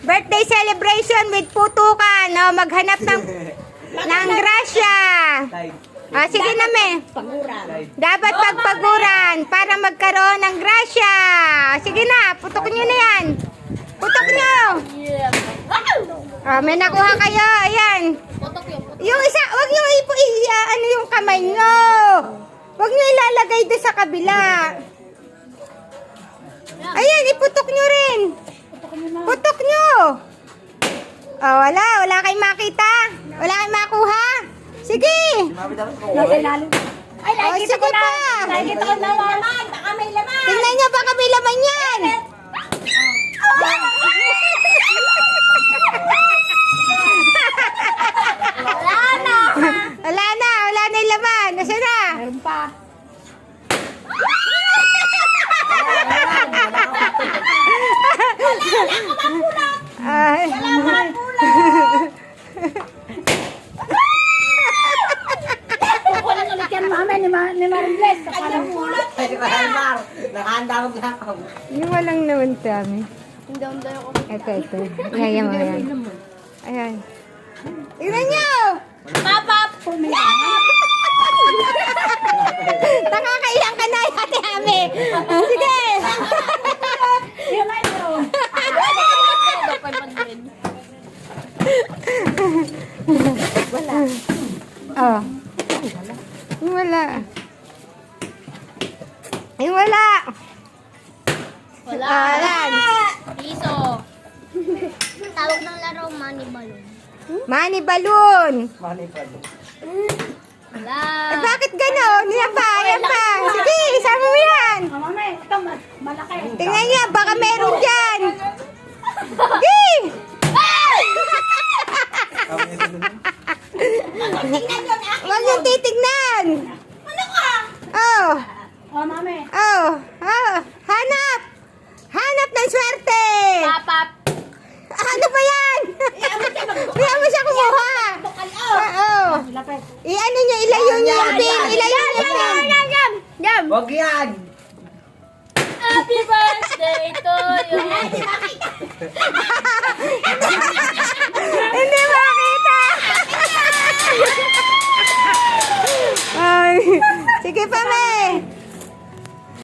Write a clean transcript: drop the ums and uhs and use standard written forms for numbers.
Birthday celebration with putukan. O, maghanap ng grasya. Sige na, me. Dapat pagpaguran para magkaroon ng grasya. Sige na, putok nyo na yan. Putok nyo. May nakuha kayo. Ayan. Yung isa, wag nyo ano yung kamay nyo. Wag nyo ilalagay doon sa kabila. Ayan, iputok nyo rin. Putok nyo. Wala kayong makita. Wala kayong makuha. Sige. Sige pa. Nakikita ko naman. Baka may laman. Tingnan nyo, baka may laman yan. Wala na yung laman. Nasaan na? Meron pa. Ay. Walang ulit yan, mama, ni Maribles. Kanyang pulot. Nakahanda mo lang. Yung walang naman kami. Hindi ako. Ito. Ayan mo yan. Ayan. Tingnan nyo! Papap! Nakakailang ka na, Ate Ami. Sige! Yan ay meron. Wala. Oh. Yung wala. Yung wala. Wala. Ayan. Piso. Tawag ng laro, money balloon. Money balloon. Wala. Bakit ganon? Yan pa. Sige, isama mo yan. Mama, ito malaki. Tingnan niya, baka meron dyan. Sige! Huwag yung titignan. Ano ka? Oh. Mama. Hanap. Hanap ng swerte. Papap. Ano ba yan? Kaya mo siya kumuha. Oo. Lapit. I-ano niya, ilayo niya yung pin. Ilayo niya yung pin. Yum. Wag yan! Happy birthday to you. Hindi makita. Ay. Sige pa, May.